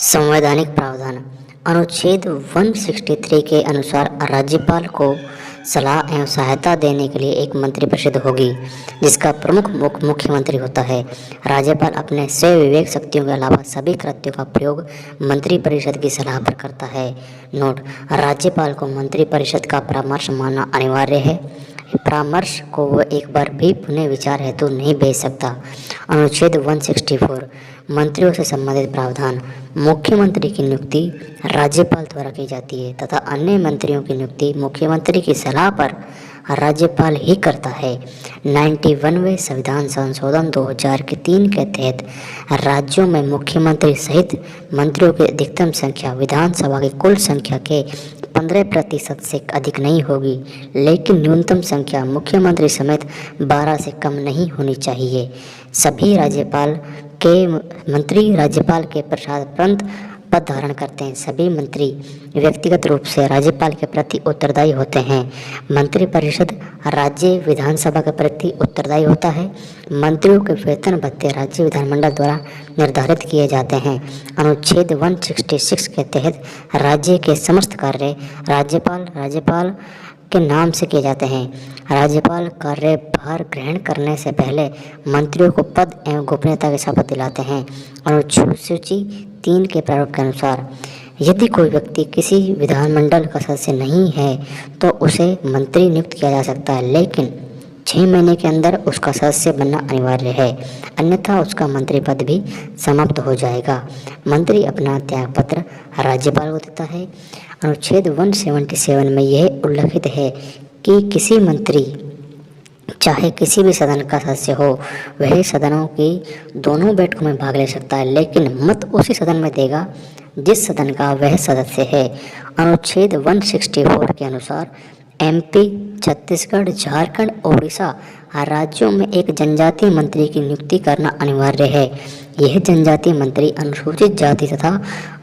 संवैधानिक प्रावधान अनुच्छेद 163 के अनुसार राज्यपाल को सलाह एवं सहायता देने के लिए एक मंत्रिपरिषद होगी, जिसका प्रमुख मुख्यमंत्री होता है। राज्यपाल अपने स्वयं विवेक शक्तियों के अलावा सभी कृत्यों का प्रयोग मंत्रिपरिषद की सलाह पर करता है। नोट: राज्यपाल को मंत्रिपरिषद का परामर्श मानना अनिवार्य है। परामर्श को वह एक बार भी पुनः विचार हेतु नहीं भेज सकता। अनुच्छेद 164 मंत्रियों से संबंधित प्रावधान। मुख्यमंत्री की नियुक्ति राज्यपाल द्वारा की जाती है तथा अन्य मंत्रियों की नियुक्ति मुख्यमंत्री की सलाह पर राज्यपाल ही करता है। 91वें संविधान संशोधन 2000 के 3 के तहत राज्यों में मुख्यमंत्री सहित मंत्रियों की अधिकतम संख्या विधानसभा की कुल संख्या के 15% से अधिक नहीं होगी, लेकिन न्यूनतम संख्या मुख्यमंत्री समेत 12 से कम नहीं होनी चाहिए। सभी मंत्री राज्यपाल के प्रसादोपरांत पद धारण करते हैं। सभी मंत्री व्यक्तिगत रूप से राज्यपाल के प्रति उत्तरदायी होते हैं। मंत्रिपरिषद राज्य विधानसभा के प्रति उत्तरदायी होता है। मंत्रियों के वेतन भत्ते राज्य विधानमंडल द्वारा निर्धारित किए जाते हैं। अनुच्छेद 166 के तहत राज्य के समस्त कार्य राज्यपाल के नाम से किए जाते हैं। राज्यपाल कार्यभार ग्रहण करने से पहले मंत्रियों को पद एवं गोपनीयता की शपथ दिलाते हैं। अनुसूची 3 के प्रारूप के अनुसार यदि कोई व्यक्ति किसी विधानमंडल का सदस्य नहीं है तो उसे मंत्री नियुक्त किया जा सकता है, लेकिन 6 महीने के अंदर उसका सदस्य बनना अनिवार्य है, अन्यथा उसका मंत्री पद भी समाप्त हो जाएगा। मंत्री अपना त्यागपत्र राज्यपाल को देता है। अनुच्छेद 177 में यह उल्लिखित है कि किसी मंत्री चाहे किसी भी सदन का सदस्य हो, वह सदनों की दोनों बैठकों में भाग ले सकता है, लेकिन मत उसी सदन में देगा जिस सदन का वह सदस्य है। अनुच्छेद 164 के अनुसार MP, छत्तीसगढ़, झारखंड, ओडिशा राज्यों में एक जनजातीय मंत्री की नियुक्ति करना अनिवार्य है। यह जनजातीय मंत्री अनुसूचित जाति तथा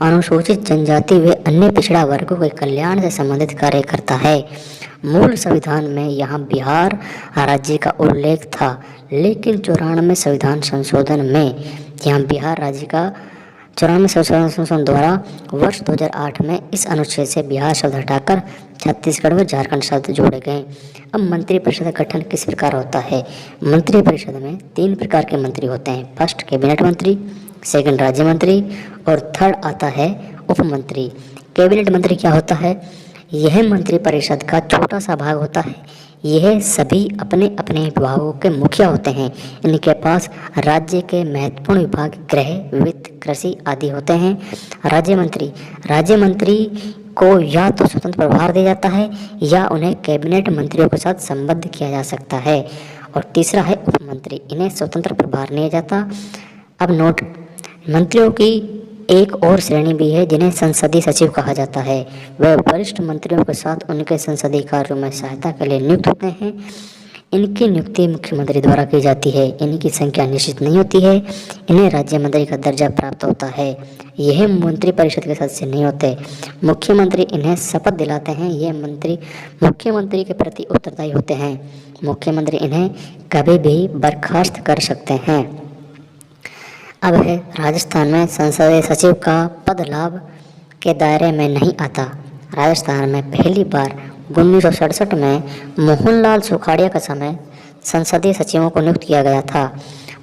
अनुसूचित जनजाति व अन्य पिछड़ा वर्गों के कल्याण से संबंधित कार्य करता है। मूल संविधान में यहाँ बिहार राज्य का उल्लेख था, लेकिन 94 संविधान संशोधन में यहाँ बिहार राज्य का 94 संशोधन द्वारा वर्ष 2008 में इस अनुच्छेद से बिहार शब्द हटाकर छत्तीसगढ़ व झारखंड शब्द जोड़े गए। अब मंत्रिपरिषद का गठन किस प्रकार होता है? मंत्रिपरिषद में 3 प्रकार के मंत्री होते हैं। फर्स्ट कैबिनेट मंत्री, सेकंड राज्य मंत्री और थर्ड आता है उप मंत्री। कैबिनेट मंत्री क्या होता है? यह मंत्रिपरिषद का छोटा सा भाग होता है। यह सभी अपने अपने विभागों के मुखिया होते हैं। इनके पास राज्य के महत्वपूर्ण विभाग गृह, वित्त, कृषि आदि होते हैं। राज्य मंत्री को या तो स्वतंत्र प्रभार दिया जाता है या उन्हें कैबिनेट मंत्रियों के साथ संबद्ध किया जा सकता है। और तीसरा है उप मंत्री, इन्हें स्वतंत्र प्रभार नहीं जाता। अब नोट: मंत्रियों की एक और श्रेणी भी है जिन्हें संसदीय सचिव कहा जाता है। वह वरिष्ठ मंत्रियों के साथ उनके संसदीय कार्यों में सहायता के लिए नियुक्त होते हैं। इनकी नियुक्ति मुख्यमंत्री द्वारा की जाती है। इनकी संख्या निश्चित नहीं होती है। इन्हें राज्य मंत्री का दर्जा प्राप्त होता है। यह मंत्रिपरिषद के सदस्य नहीं होते। मुख्यमंत्री इन्हें शपथ दिलाते हैं। ये मंत्री मुख्यमंत्री के प्रति उत्तरदायी होते हैं। मुख्यमंत्री इन्हें कभी भी बर्खास्त कर सकते हैं। अब है राजस्थान में संसदीय सचिव का पद लाभ के दायरे में नहीं आता। राजस्थान में पहली बार 1967 में मोहनलाल सुखाड़िया के समय संसदीय सचिवों को नियुक्त किया गया था।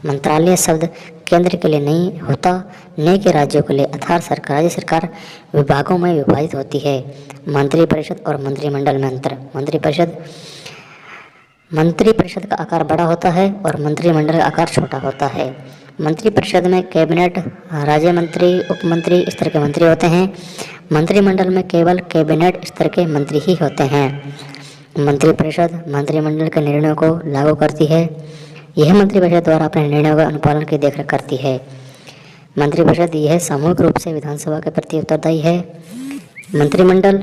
मंत्रालय शब्द केंद्र के लिए नहीं होता, न कि राज्यों के लिए, अर्थात राज्य सरकार विभागों में विभाजित होती है। मंत्रिपरिषद और मंत्रिमंडल में अंतर। मंत्रिपरिषद का आकार बड़ा होता है और मंत्रिमंडल का आकार छोटा होता है। मंत्रिपरिषद में कैबिनेट, राज्य मंत्री, उप मंत्री इस तरह के मंत्री होते हैं। मंत्रिमंडल में केवल कैबिनेट स्तर के मंत्री ही होते हैं। मंत्रिपरिषद मंत्रिमंडल के निर्णयों को लागू करती है। यह मंत्रिपरिषद द्वारा अपने निर्णयों का अनुपालन की देखरेख करती है। मंत्रिपरिषद यह सामूहिक रूप से विधानसभा के प्रति उत्तरदायी है। मंत्रिमंडल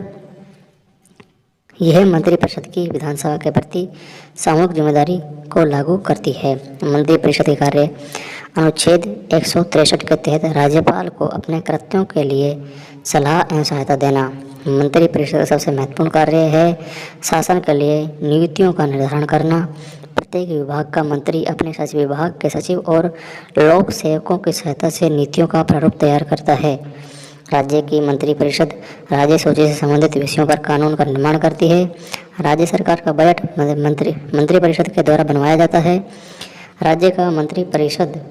यह मंत्रिपरिषद की विधानसभा के प्रति सामूहिक जिम्मेदारी को लागू करती है। मंत्रिपरिषद के कार्य अनुच्छेद 163 के तहत राज्यपाल को अपने कृत्यों के लिए सलाह एवं सहायता देना। मंत्रिपरिषद का सबसे महत्वपूर्ण कार्य है शासन के लिए नीतियों का निर्धारण करना। प्रत्येक विभाग का मंत्री अपने सचिव विभाग के सचिव और लोक सेवकों की सहायता से नीतियों का प्रारूप तैयार करता है। राज्य की मंत्रिपरिषद राज्य सूची से संबंधित विषयों पर कानून का निर्माण करती है। राज्य सरकार का बजट मंत्रिपरिषद के द्वारा बनवाया जाता है। राज्य का मंत्रिपरिषद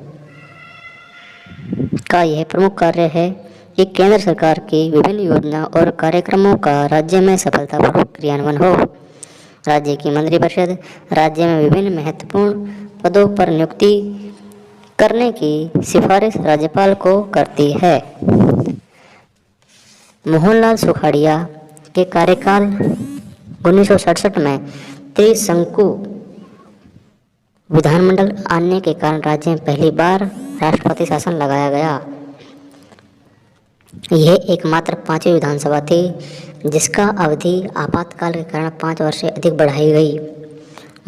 का यह प्रमुख कार्य है कि केंद्र सरकार की विभिन्न योजना और कार्यक्रमों का राज्य में सफलतापूर्वक क्रियान्वयन हो। राज्य की मंत्रिपरिषद राज्य में विभिन्न महत्वपूर्ण पदों पर नियुक्ति करने की सिफारिश राज्यपाल को करती है। मोहनलाल सुखाड़िया के कार्यकाल 1967 में त्रिशंकु विधानमंडल आने के कारण राज्य में पहली बार राष्ट्रपति शासन लगाया गया। यह एकमात्र 5वीं विधानसभा थी जिसका अवधि आपातकाल के कारण 5 वर्ष से अधिक बढ़ाई गई।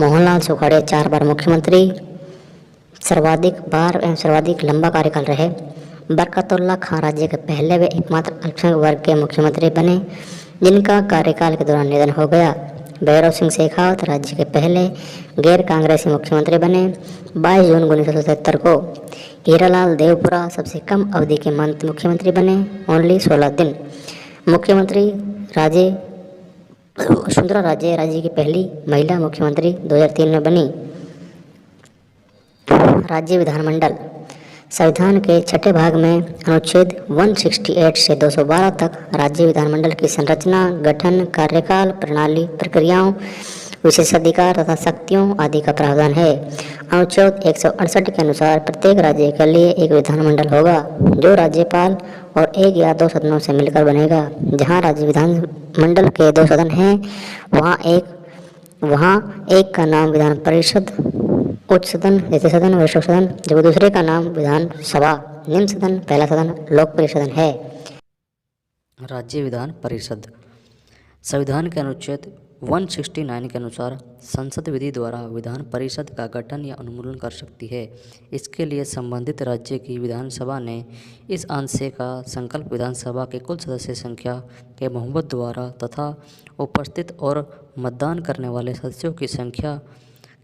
मोहनलाल सुखाड़िया 4 बार मुख्यमंत्री सर्वाधिक लंबा कार्यकाल रहे। बरकतुल्लाह खान राज्य के पहले वे एकमात्र अल्पसंख्यक वर्ग के मुख्यमंत्री बने जिनका कार्यकाल के दौरान निधन हो गया। भैरव सिंह शेखावत राज्य के पहले गैर कांग्रेसी मुख्यमंत्री बने। 22 जून 1977 को हीरालाल देवपुरा सबसे कम अवधि के मुख्यमंत्री बने, ओनली 16 दिन। मुख्यमंत्री सुंदरा राजे राज्य की पहली महिला मुख्यमंत्री 2003 में बनी। राज्य विधानमंडल संविधान के छठे भाग में अनुच्छेद 168 से 212 तक राज्य विधानमंडल की संरचना, गठन, कार्यकाल, प्रणाली, प्रक्रियाओं, विशेषाधिकार तथा शक्तियों आदि का प्रावधान है। अनुच्छेद 168 के अनुसार प्रत्येक राज्य के लिए एक विधानमंडल होगा जो राज्यपाल और 1 या 2 सदनों से मिलकर बनेगा। जहां राज्य विधानमंडल के 2 सदन हैं वहां एक का नाम विधान परिषद उच्च सदन, द्वितीय सदन, वरिष्ठ सदन, जबकि दूसरे का नाम विधानसभा निम्न सदन, पहला सदन लोकप्रिय सदन है। राज्य विधान परिषद संविधान के अनुच्छेद 169 के अनुसार संसद विधि द्वारा विधान परिषद का गठन या उन्मूलन कर सकती है। इसके लिए संबंधित राज्य की विधानसभा ने इस आशय का संकल्प विधानसभा के कुल सदस्य संख्या के बहुमत द्वारा तथा उपस्थित और मतदान करने वाले सदस्यों की संख्या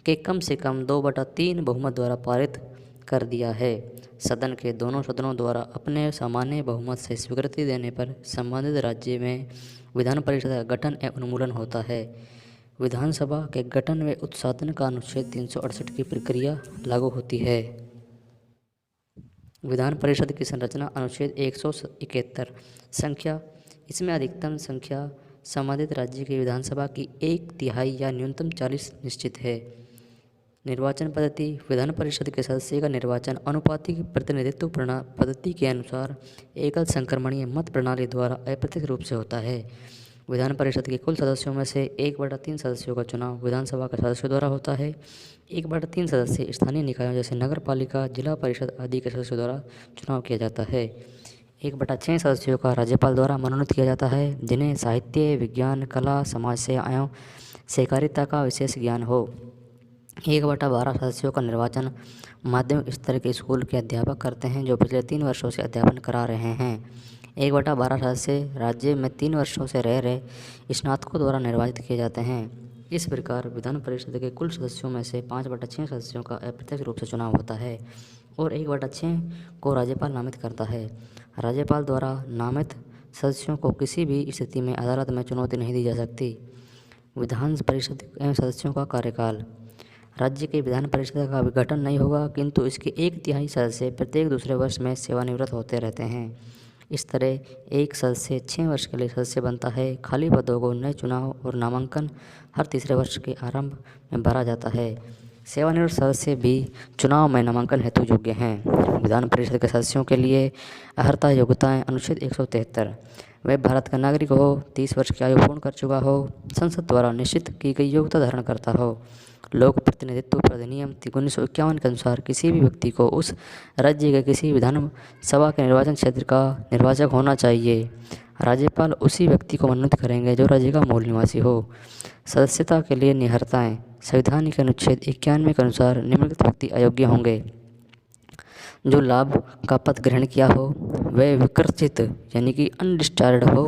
के कम से कम 2/3 बहुमत द्वारा पारित कर दिया है। सदन के दोनों सदनों द्वारा अपने सामान्य बहुमत से स्वीकृति देने पर संबंधित राज्य में विधान परिषद का गठन एवं उन्मूलन होता है। विधानसभा के गठन व उत्साधन का अनुच्छेद 368 की प्रक्रिया लागू होती है। विधान परिषद की संरचना अनुच्छेद 171 संख्या, इसमें अधिकतम संख्या संबंधित राज्य की विधानसभा की 1/3 या न्यूनतम 40 निश्चित है। निर्वाचन पद्धति विधान परिषद के सदस्य का निर्वाचन अनुपातिक प्रतिनिधित्व पद्धति के अनुसार एकल संक्रमणीय मत प्रणाली द्वारा अप्रत्यक्ष रूप से होता है। विधान परिषद के कुल सदस्यों में से 1/3 सदस्यों का चुनाव विधानसभा के सदस्यों द्वारा होता है। 1/3 सदस्य स्थानीय निकायों जैसे नगर पालिका, जिला परिषद आदि के सदस्यों द्वारा चुनाव किया जाता है। 1/6 सदस्यों का राज्यपाल द्वारा मनोनीत किया जाता है जिन्हें साहित्य, विज्ञान, कला, समाज सेवा एवं सहकारिता का विशेष ज्ञान हो। 1/12 सदस्यों का निर्वाचन माध्यमिक स्तर के स्कूल के अध्यापक करते हैं जो पिछले 3 वर्षों से अध्यापन करा रहे हैं। 1/12 सदस्य राज्य में 3 वर्षों से रह रहे स्नातकों द्वारा निर्वाचित किए जाते हैं। इस प्रकार विधान परिषद के कुल सदस्यों में से 5/6 सदस्यों का अप्रत्यक्ष रूप से चुनाव होता है और 1/6 को राज्यपाल नामित करता है। राज्यपाल द्वारा नामित सदस्यों को किसी भी स्थिति में अदालत में चुनौती नहीं दी जा सकती। विधान परिषद एवं सदस्यों का कार्यकाल राज्य के विधान परिषद का विघटन नहीं होगा किंतु इसके 1/3 सदस्य प्रत्येक दूसरे वर्ष में सेवानिवृत्त होते रहते हैं। इस तरह एक सदस्य 6 वर्ष के लिए सदस्य बनता है। खाली पदों को नए चुनाव और नामांकन हर तीसरे वर्ष के आरंभ में भरा जाता है। सेवानिवृत्त सदस्य भी चुनाव में नामांकन हेतु योग्य हैं। विधान परिषद के सदस्यों के लिए अर्हता योग्यताएं अनुच्छेद 173 वह भारत का नागरिक हो, 30 वर्ष की आयु पूर्ण कर चुका हो, संसद द्वारा निश्चित की गई योग्यता धारण करता हो। लोक प्रतिनिधित्व अधिनियम 1951 के अनुसार किसी भी व्यक्ति को उस राज्य के किसी विधानसभा के निर्वाचन क्षेत्र का निर्वाचक होना चाहिए। राज्यपाल उसी व्यक्ति को मनोनीत करेंगे जो राज्य का मूल निवासी हो। सदस्यता के लिए निहर्ताएँ संविधान के अनुच्छेद 91 के अनुसार निम्नलिखित व्यक्ति अयोग्य होंगे: जो लाभ का पद ग्रहण किया हो, वह विकृत यानी कि अनडिस्चार्ज हो,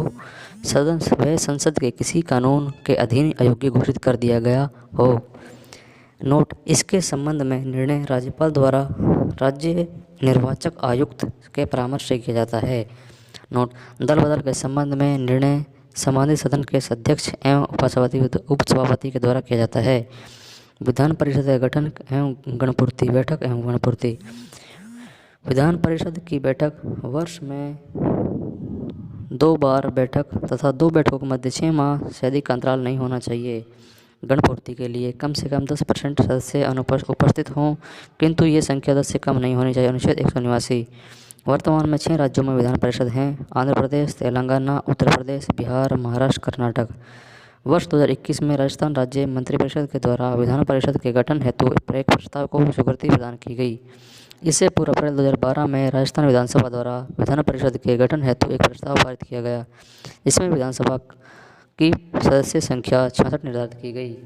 वह संसद के किसी कानून के अधीन अयोग्य घोषित कर दिया गया हो। नोट: इसके संबंध में निर्णय राज्यपाल द्वारा राज्य निर्वाचक आयुक्त के परामर्श से किया जाता है। नोट: दल बदल के संबंध में निर्णय संबंधित सदन के अध्यक्ष एवं उपसभापति के द्वारा किया जाता है। विधान परिषद का गठन एवं गणपूर्ति, बैठक एवं गणपूर्ति। विधान परिषद की बैठक वर्ष में 2 बार बैठक तथा 2 बैठकों के मध्य 6 माह से अधिक का अंतराल नहीं होना चाहिए। गणपूर्ति के लिए कम से कम 10% सदस्य उपस्थित हों, किंतु ये संख्या 10 से कम नहीं होनी चाहिए। अनुच्छेद 189। वर्तमान में 6 राज्यों में विधान परिषद हैं: आंध्र प्रदेश, तेलंगाना, उत्तर प्रदेश, बिहार, महाराष्ट्र, कर्नाटक। वर्ष 2021 में राजस्थान राज्य मंत्रिपरिषद के द्वारा विधान परिषद के गठन हेतु एक प्रस्ताव को स्वीकृति प्रदान की गई। इससे पूर्व अप्रैल 2012 में राजस्थान विधानसभा द्वारा विधान परिषद के गठन हेतु एक प्रस्ताव पारित किया गया, जिसमें विधानसभा की सदस्य संख्या 66 निर्धारित की गई।